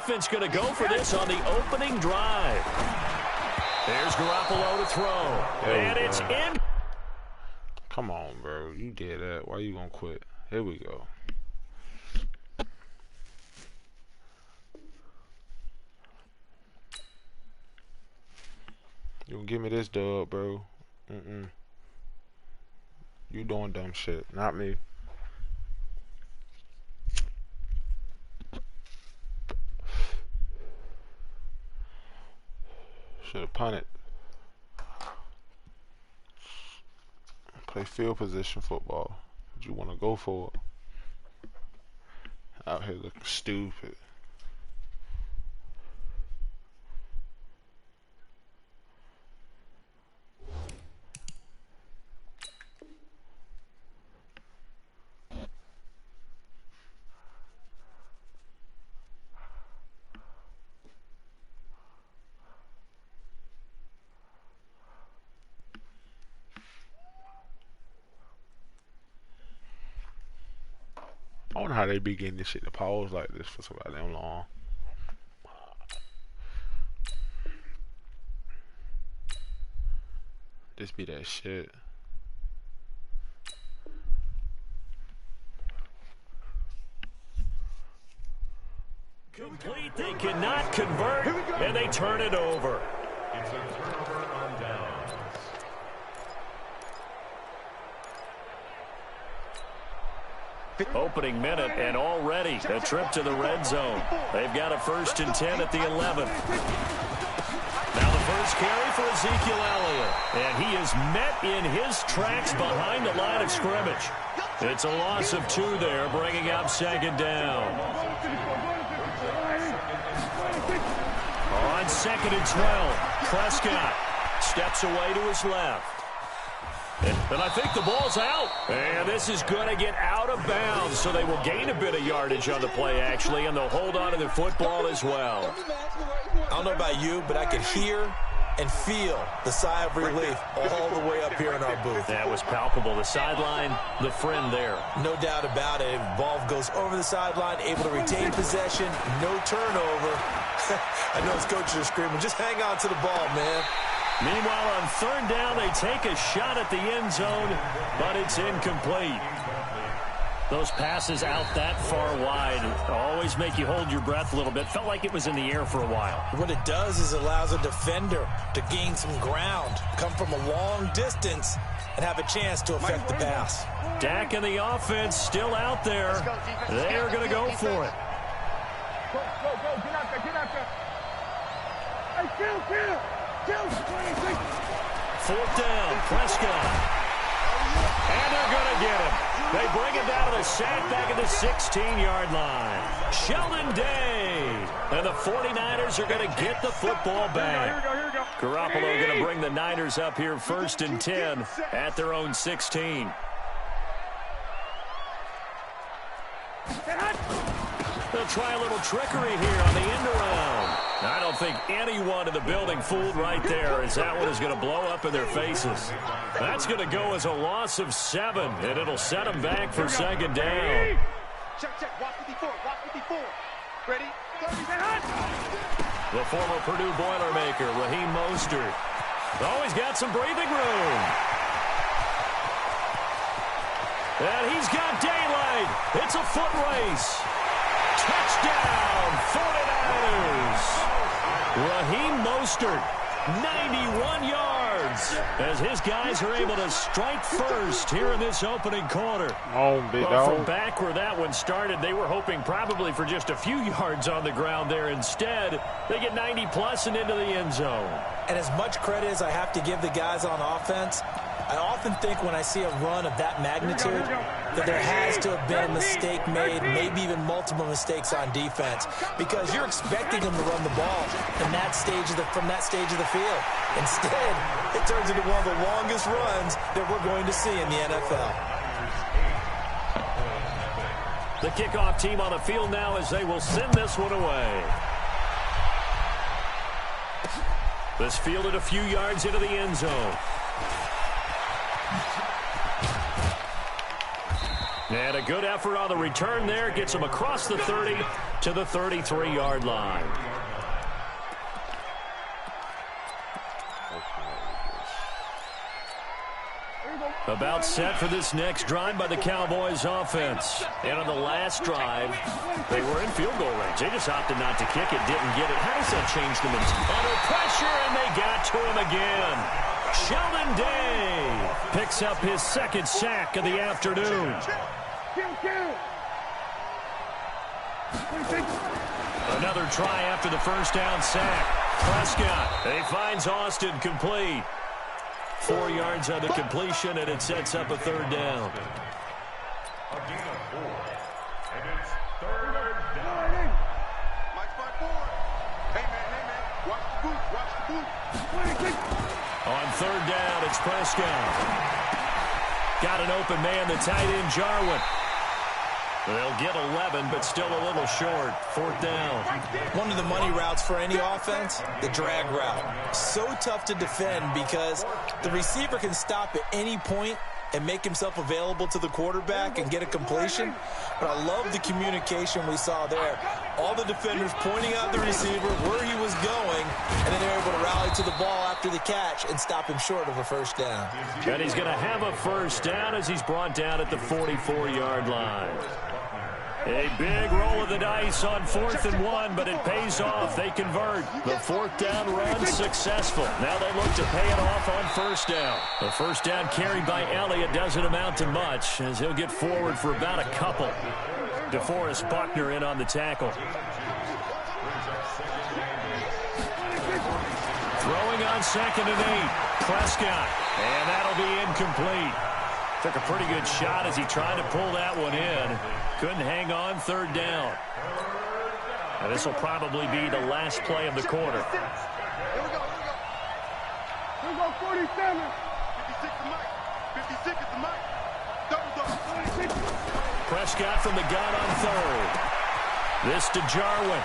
offense going to go for this on the opening drive? There's Garoppolo to throw. And it's in. Come on, bro. You did that. Why you going to quit? Here we go. You gonna give me this dub, bro? You doing dumb shit, not me. Should've punted. Play field position football. You wanna go for it? Out here looking stupid. I wonder how they be getting this shit to pause like this for so damn long. This be that shit. Complete, they cannot convert, and they turn it over. It's a turnover on downs. Opening minute, and already a trip to the red zone. They've got a 1st and 10 at the 11th. Now the first carry for Ezekiel Elliott, and he is met in his tracks behind the line of scrimmage. It's a loss of 2 there, bringing up 2nd down. On 2nd and 12, Prescott steps away to his left. And I think the ball's out. And this is going to get out of bounds, so they will gain a bit of yardage on the play, actually, and they'll hold on to the football as well. I don't know about you, but I could hear and feel the sigh of relief all the way up here in our booth. That was palpable. The sideline, the friend there. No doubt about it. Ball goes over the sideline, able to retain possession, no turnover. I know his coaches are screaming, just hang on to the ball, man. Meanwhile, on 3rd down, they take a shot at the end zone, but it's incomplete. Those passes out that far wide always make you hold your breath a little bit. Felt like it was in the air for a while. What it does is allows a defender to gain some ground, come from a long distance, and have a chance to affect the pass. Dak and the offense still out there. They are going to go for it. Go, get out there. Hey, kill. 4th down, Prescott. And they're going to get him. They bring him down to the sack back at the 16-yard line. Sheldon Day. And the 49ers are going to get the football back. Here we go. Garoppolo going to bring the Niners up here 1st and 10 at their own 16. They'll try a little trickery here on the end around. I don't think anyone in the building fooled right there, as that one is going to blow up in their faces. That's going to go as a loss of 7, and it'll set them back for 2nd down. Check. Watch 54. Ready? The former Purdue Boilermaker, Raheem Mostert. Oh, he's got some breathing room. And he's got daylight. It's a foot race. Touchdown, 49ers. Raheem Mostert, 91 yards, as his guys are able to strike first here in this opening quarter. Oh, big dog. From back where that one started, they were hoping probably for just a few yards on the ground there. Instead, they get 90-plus and into the end zone. And as much credit as I have to give the guys on offense, I often think when I see a run of that magnitude that there has to have been a mistake made, maybe even multiple mistakes on defense, because you're expecting them to run the ball from that stage of the field. Instead, it turns into one of the longest runs that we're going to see in the NFL. The kickoff team on the field now as they will send this one away. This fielded a few yards into the end zone. And a good effort on the return there. Gets him across the 30 to to the 33-yard line. About set for this next drive by the Cowboys offense. And on the last drive, they were in field goal range. They just opted not to kick it, didn't get it. How does that change the mentality? Under pressure, and they got to him again. Sheldon Day picks up his second sack of the afternoon. Another try after the first down sack. Prescott, he finds Austin complete. 4 yards on the completion, and it sets up a third down. On third down, it's Prescott. Got an open man, the tight end, Jarwin. They'll get 11, but still a little short. Fourth down. One of the money routes for any offense, the drag route. So tough to defend because the receiver can stop at any point and make himself available to the quarterback and get a completion. But I love the communication we saw there. All the defenders pointing out the receiver, where he was going, and then they're able to rally to the ball after the catch and stop him short of a first down. And he's going to have a first down as he's brought down at the 44-yard line. A big roll of the dice on 4th and 1, but it pays off. They convert. The fourth down run successful. Now they look to pay it off on first down. The first down carried by Elliott doesn't amount to much as he'll get forward for about a couple. DeForest Buckner in on the tackle. Throwing on 2nd and 8. Prescott. And that'll be incomplete. Took a pretty good shot as he tried to pull that one in. Couldn't hang on, third down. And this will probably be the last play of the quarter. Here we go. Here we go, 47. 56 to Mike. 56 is the Mike. Double. Prescott from the gun on third. This to Jarwin.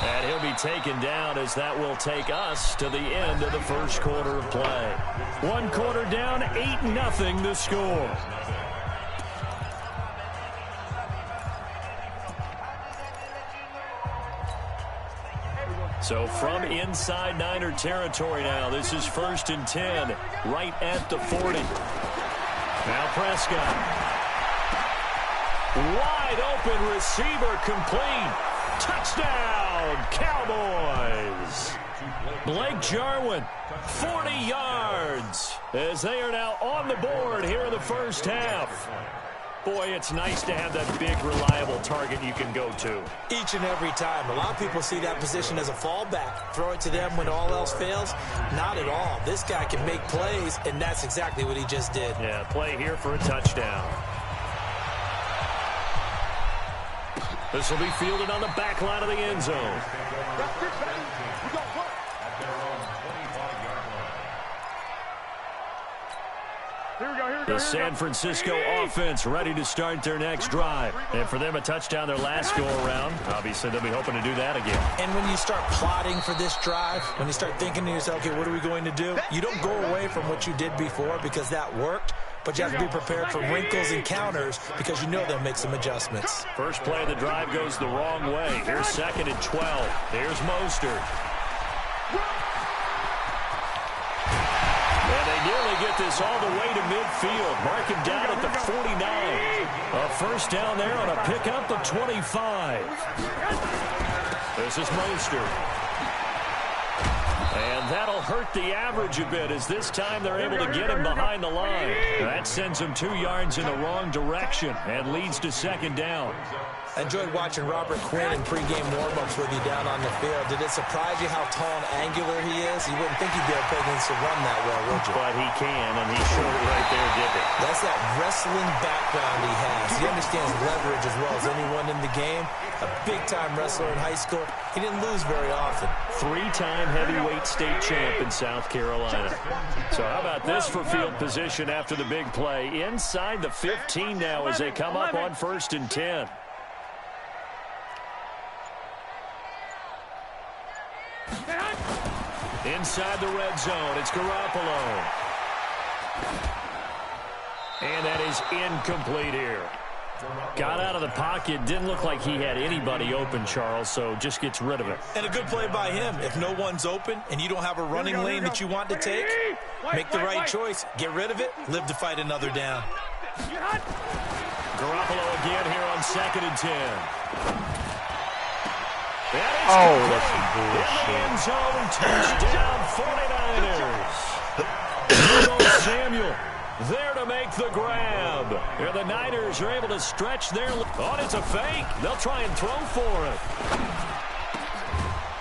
And he'll be taken down as that will take us to the end of the first quarter of play. 1 quarter down, 8-0 the score. So from inside Niner territory now, this is 1st and 10, right at the 40. Now Prescott. Wide open receiver complete. Touchdown, Cowboys. Blake Jarwin, 40 yards, as they are now on the board here in the first half. Boy, it's nice to have that big, reliable target you can go to. Each and every time. A lot of people see that position as a fallback. Throw it to them when all else fails. Not at all. This guy can make plays, and that's exactly what he just did. Yeah, play here for a touchdown. This will be fielded on the back line of the end zone. The San Francisco offense ready to start their next drive. And for them, a touchdown their last go-around. Obviously, they'll be hoping to do that again. And when you start plotting for this drive, when you start thinking to yourself, okay, what are we going to do? You don't go away from what you did before because that worked. But you have to be prepared for wrinkles and counters because you know they'll make some adjustments. First play of the drive goes the wrong way. Here's 2nd and 12. Here's Mostert. And they nearly get this all the way to midfield. Mark him down at the 49. A first down there on a pickup of 25. This is Mostert. And that'll hurt the average a bit as this time they're able to get him behind the line. That sends him 2 yards in the wrong direction and leads to 2nd down. I enjoyed watching Robert Quinn in pregame warm-ups with you down on the field. Did it surprise you how tall and angular he is? You wouldn't think he'd be able to play against the run that well, would you? But he can, and he showed it right there, didn't he? That's that wrestling background he has. He understands leverage as well as anyone in the game. A big-time wrestler in high school. He didn't lose very often. 3-time heavyweight state champ in South Carolina. So how about this for field position after the big play? Inside the 15 now as they come up on 1st and 10. Inside the red zone, it's Garoppolo. And that is incomplete here. Got out of the pocket. Didn't look like he had anybody open, Charles, so just gets rid of it. And a good play by him. If no one's open and you don't have a running lane that you want to take, make the right choice. Get rid of it. Live to fight another down. Garoppolo again here on 2nd and 10. Oh, that's some bullshit. End zone, touchdown, 49ers. Samuel there to make the grab. Here the Niners are able to stretch their... Oh, it's a fake. They'll try and throw for it.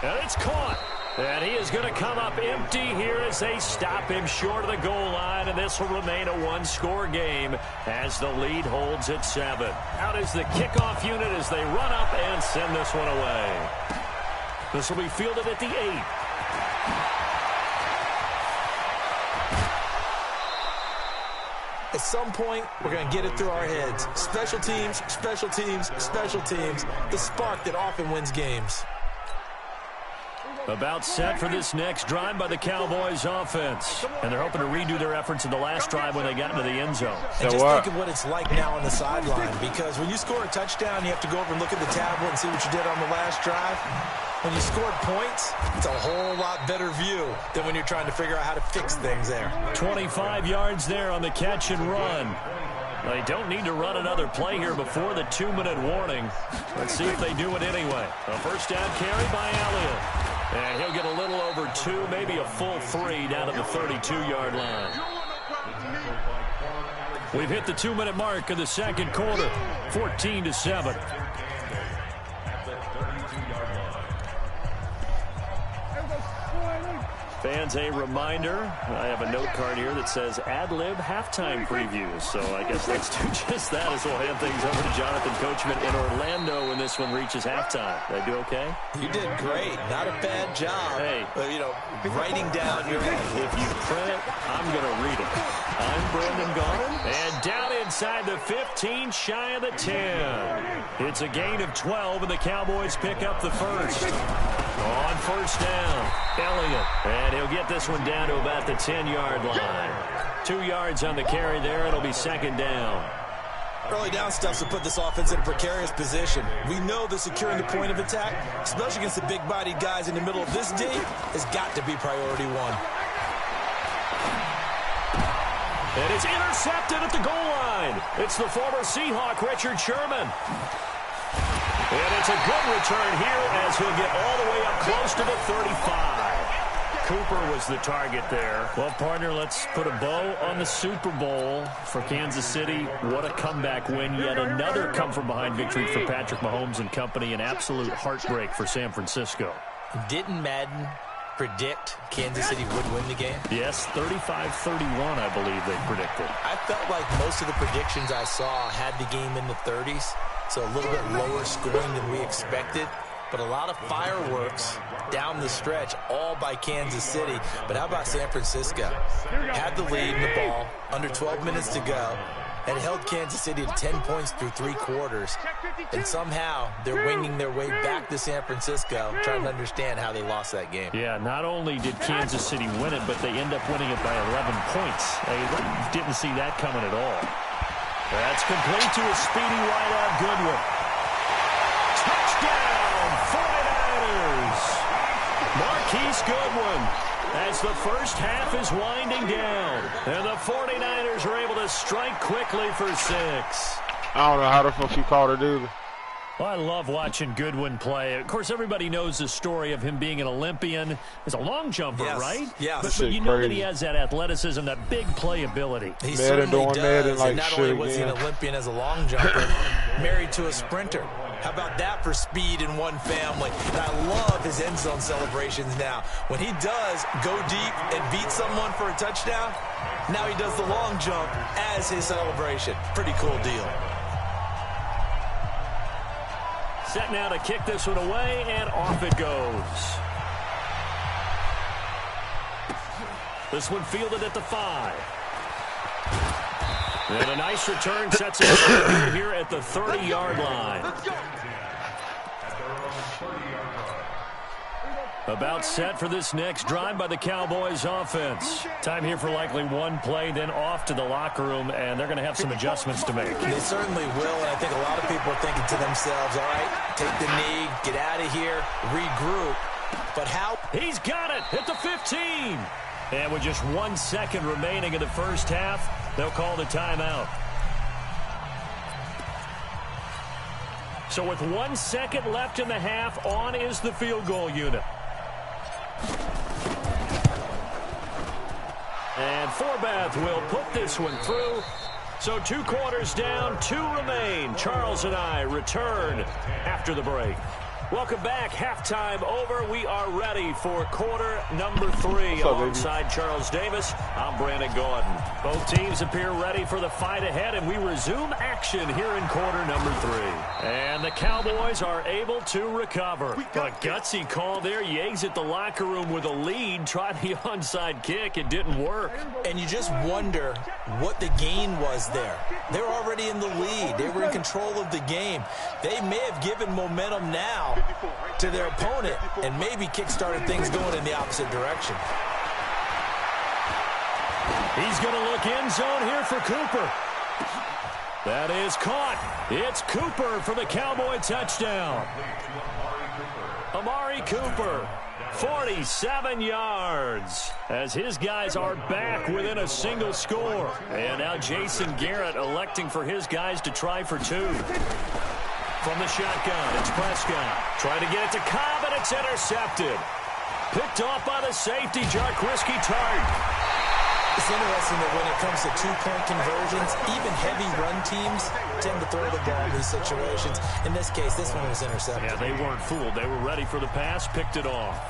And it's caught. And he is going to come up empty here as they stop him short of the goal line. And this will remain a one-score game as the lead holds at 7. Out is the kickoff unit as they run up and send this one away. This will be fielded at the 8. At some point, we're going to get it through our heads. Special teams, special teams, special teams. The spark that often wins games. About set for this next drive by the Cowboys offense. And they're hoping to redo their efforts in the last drive when they got into the end zone. And just think of what it's like now on the sideline. Because when you score a touchdown, you have to go over and look at the tablet and see what you did on the last drive. When you scored points, it's a whole lot better view than when you're trying to figure out how to fix things there. 25 yards there on the catch and run. They don't need to run another play here before the 2-minute warning. Let's see if they do it anyway. A first down carry by Elliott. And he'll get a little over 2, maybe a full 3 down at the 32-yard line. We've hit the 2-minute mark of the second quarter, 14-7. Fans, a reminder, I have a note card here that says ad-lib halftime previews. So I guess let's do just that as we'll hand things over to Jonathan Coachman in Orlando when this one reaches halftime. Did I do okay? You did great. Not a bad job. Hey. Writing down your... If you print it, I'm going to read it. I'm Brandon Gaughan. And down inside the 15, shy of the 10. It's a gain of 12, and the Cowboys pick up the first. On first down, Elliott. And he'll get this one down to about the 10-yard line. 2 yards on the carry there. It'll be second down. Early down stuff to put this offense in a precarious position. We know that securing the point of attack, especially against the big-bodied guys in the middle of this D, has got to be priority one. And it's intercepted at the goal line. It's the former Seahawk, Richard Sherman. And it's a good return here as he'll get all the way up close to the 35. Cooper was the target there. Well, partner, let's put a bow on the Super Bowl for Kansas City. What a comeback win. Yet another come-from-behind victory for Patrick Mahomes and company. An absolute heartbreak for San Francisco. Didn't Madden predict Kansas City would win the game? Yes, 35-31, I believe they predicted. I felt like most of the predictions I saw had the game in the 30s, so a little bit lower scoring than we expected. But a lot of fireworks down the stretch, all by Kansas City. But how about San Francisco? Had the lead in the ball, under 12 minutes to go, and held Kansas City to 10 points through 3 quarters. And somehow they're winging their way back to San Francisco, trying to understand how they lost that game. Yeah, not only did Kansas City win it, but they end up winning it by 11 points. I didn't see that coming at all. That's complete to a speedy wideout Goodwin. Touchdown, 49ers! Marquise Goodwin as the first half is winding down. And the 49ers are able to strike quickly for 6. I don't know how the fuck you called it either. Well, I love watching Goodwin play. Of course, everybody knows the story of him being an Olympian. He's a long jumper, right? Yeah. But you know that he has that athleticism, that big playability. He certainly does. And not only was he an Olympian as a long jumper, married to a sprinter. How about that for speed in one family? And I love his end zone celebrations now. When he does go deep and beat someone for a touchdown, now he does the long jump as his celebration. Pretty cool deal. Set now to kick this one away, and off it goes. This one fielded at the 5. And a nice return sets it up here at the 30-yard line. About set for this next drive by the Cowboys offense. Time here for likely one play, then off to the locker room, and they're going to have some adjustments to make. They certainly will, and I think a lot of people are thinking to themselves, all right, take the knee, get out of here, regroup. But how? He's got it at the 15. And with just 1 second remaining in the first half, they'll call the timeout. So with 1 second left in the half, on is the field goal unit. And Forbath will put this one through. So 2 quarters down, 2 remain. Charles and I return after the break. Welcome back. Halftime over. We are ready for quarter number 3. Alongside Charles Davis, I'm Brandon Gordon. Both teams appear ready for the fight ahead, and we resume action here in quarter number 3. And the Cowboys are able to recover. A gutsy call there. You exit the locker room with a lead. Tried the onside kick. It didn't work. And you just wonder what the gain was there. They're already in the lead. They were in control of the game. They may have given momentum now to their opponent and maybe kick-started things going in the opposite direction. He's going to look end zone here for Cooper. That is caught. It's Cooper for the Cowboy touchdown. Amari Cooper, 47 yards, as his guys are back within a single score. And now Jason Garrett electing for his guys to try for 2. From the shotgun, it's Prescott. Trying to get it to Cobb, and it's intercepted. Picked off by the safety, Jarquiski Tart. It's interesting that when it comes to 2-point conversions, even heavy run teams tend to throw the ball in these situations. In this case, this one was intercepted. Yeah, they weren't fooled. They were ready for the pass, picked it off.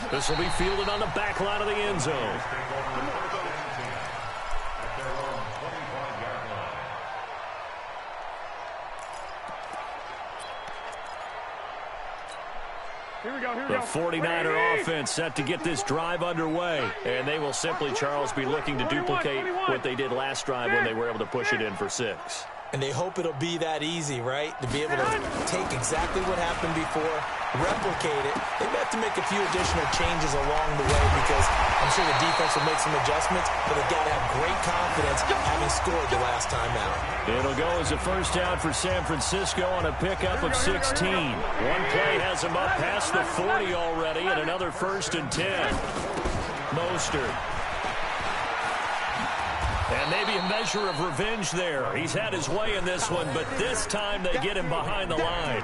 This will be fielded on the back line of the end zone. The 49er offense set to get this drive underway. And they will simply, Charles, be looking to duplicate what they did last drive when they were able to push it in for 6. And they hope it'll be that easy, right? To be able to take exactly what happened before, replicate it. They may have to make a few additional changes along the way because I'm sure the defense will make some adjustments, but they've got to have great confidence having scored the last time out. It'll go as a first down for San Francisco on a pickup of 16. One play has them up past the 40 already, and another 1st and 10. Mostert. And maybe a measure of revenge there. He's had his way in this one, but this time they get him behind the line.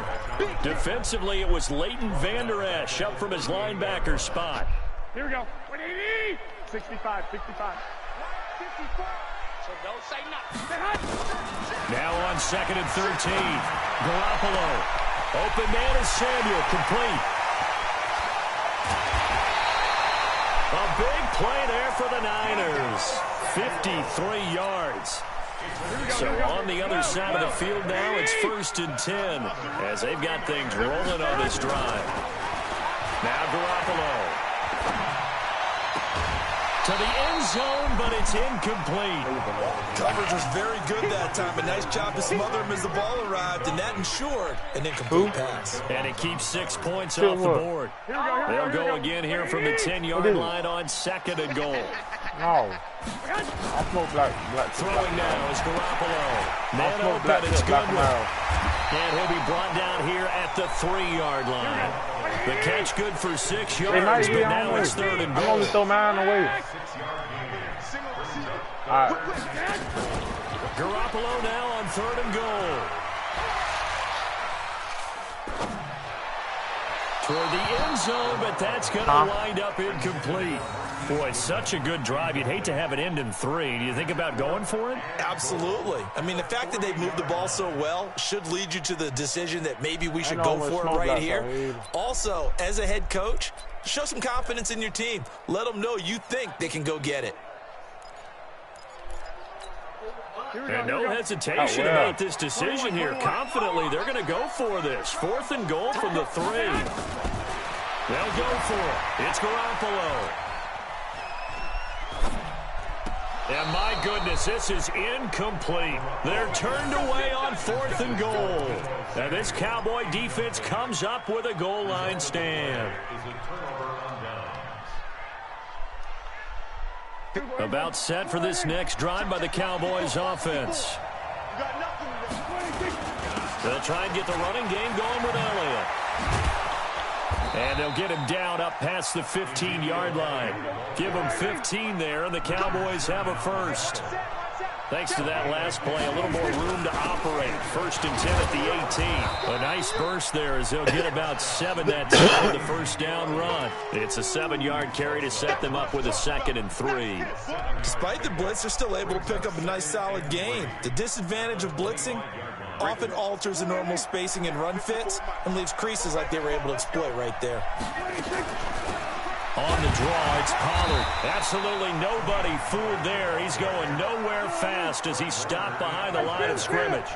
Defensively, it was Leighton Vander Esch up from his linebacker spot. Here we go. 180. 65, 65. So don't say nothing. Now on 2nd and 13. Garoppolo. Open man is Samuel, complete. A big play there for the Niners. 53 yards. So on the other side of the field now, it's 1st and 10 as they've got things rolling on this drive. Now Garoppolo. To the end zone, but it's incomplete. Coverage was very good that time. A nice job to smother him as the ball arrived, and that ensured an incomplete pass. And it keeps 6 points off the board. They'll go again here from the 10-yard line on 2nd and goal. No. I smoke black. Throwing now is Garoppolo. Man open, it's Goodwin. And he'll be brought down here at the 3-yard line. The catch good for 6 yards, but now it's 3rd and goal. I'm going to throw mine away. All right. Garoppolo now on 3rd and goal. Toward the end zone, but that's going to wind up incomplete. Boy, such a good drive. You'd hate to have it end in 3. Do you think about going for it? Absolutely. I mean, the fact that they've moved the ball so well should lead you to the decision that maybe we should go for it right here. Also, as a head coach, show some confidence in your team. Let them know you think they can go get it. And no hesitation to make this decision here. Confidently, they're going to go for this. 4th and goal from the 3. They'll go for it. It's Garoppolo. And my goodness, this is incomplete. They're turned away on 4th and goal. And this Cowboy defense comes up with a goal line stand. About set for this next drive by the Cowboys offense. They'll try and get the running game going with Elliott. And they'll get him down up past the 15-yard line. Give him 15 there, and the Cowboys have a first. Thanks to that last play, a little more room to operate. 1st and 10 at the 18. A nice burst there as they'll get about 7 that time with the first down run. It's a 7-yard carry to set them up with a 2nd and 3. Despite the blitz, they're still able to pick up a nice solid gain. The disadvantage of blitzing often alters the normal spacing and run fits and leaves creases like they were able to exploit right there. On the draw, it's Pollard. Absolutely nobody fooled there. He's going nowhere fast as he stopped behind the line of scrimmage.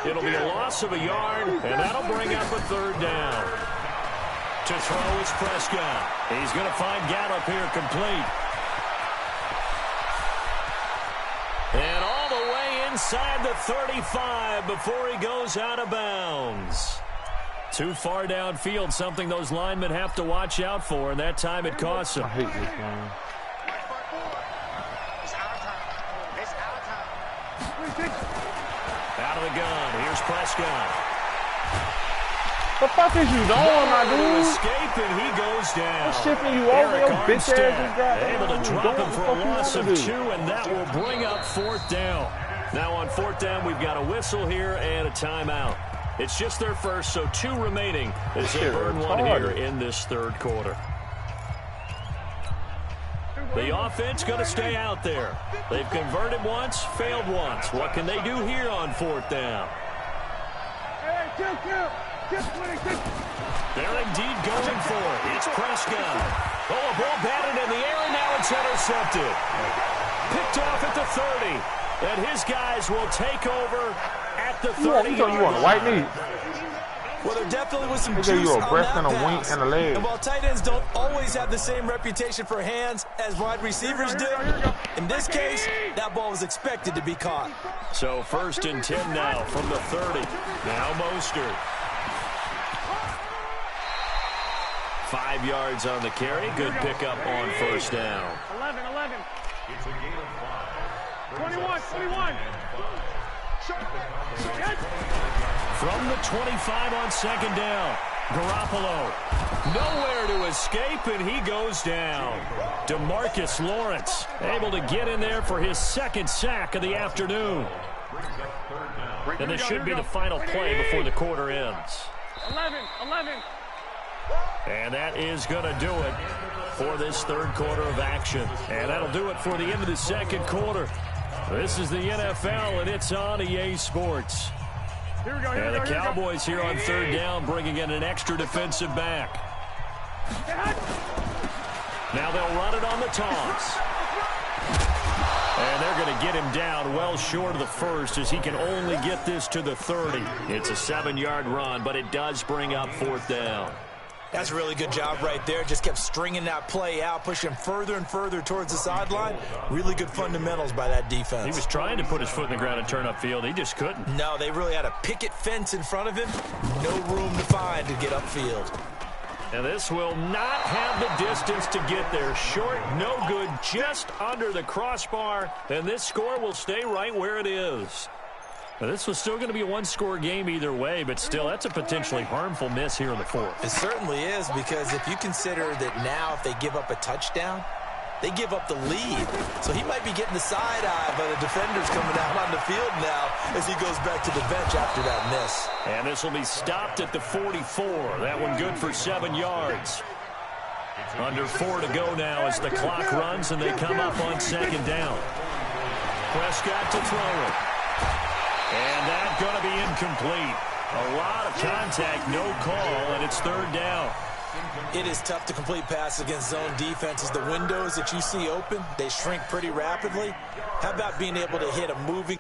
It'll be a loss of a yard, and that'll bring up a 3rd down. To throw is Prescott. He's going to find Gallup here complete. And all the way inside the 35 before he goes out of bounds. Too far downfield, something those linemen have to watch out for, and that time it costs them. I hate this game. Out of the gun, here's Prescott. The fuck is you doing, my dude? Escape, and he goes down. I'm shipping you over your bitch ass. Able to drop him for a loss of 2, and that will bring up 4th down. Now on 4th down, we've got a whistle here and a timeout. It's just their first, so 2 remaining as they burn 1 here in this 3rd quarter. The offense going to stay out there. They've converted once, failed once. What can they do here on 4th down? They're indeed going for it. It's Prescott. Oh, a ball batted in the air, and now it's intercepted. Picked off at the 30. And his guys will take over at the 30. You want a white knee? Well, there definitely was some juice you a on breast that and a pass. wink and a leg. And while tight ends don't always have the same reputation for hands as wide receivers do, in this case, that ball was expected to be caught. So 1st and 10 now from the 30. Now Mostert. 5 yards on the carry. Good pickup on 1st down. 11. It's a gain of 5. 21. From the 25 on 2nd down. Garoppolo. Nowhere to escape, and he goes down. DeMarcus Lawrence able to get in there for his 2nd sack of the afternoon. And this should be the final play before the quarter ends. 11. And that is going to do it for this 3rd quarter of action. And that'll do it for the end of the 2nd quarter. This is the NFL, and it's on EA Sports. And the Cowboys here on 3rd down, bringing in an extra defensive back. Now they'll run it on the toss. And they're going to get him down well short of the 1st as he can only get this to the 30. It's a 7-yard run, but it does bring up 4th down. That's a really good job right there. Just kept stringing that play out, pushing further and further towards the sideline. Really good fundamentals by that defense. He was trying to put his foot in the ground and turn upfield. He just couldn't. No, they really had a picket fence in front of him. No room to find to get upfield. And this will not have the distance to get there. Short, no good, just under the crossbar. And this score will stay right where it is. Now, this was still going to be a 1-score game either way, but still, that's a potentially harmful miss here in the 4th. It certainly is, because if you consider that now if they give up a touchdown, they give up the lead. So he might be getting the side eye by the defenders coming out on the field now as he goes back to the bench after that miss. And this will be stopped at the 44. That one good for 7 yards. Under 4 to go now as the clock runs and they come up on 2nd down. Prescott to throw it. And that's going to be incomplete. A lot of contact, no call, and it's 3rd down. It is tough to complete passes against zone defenses. The windows that you see open, they shrink pretty rapidly. How about being able to hit a moving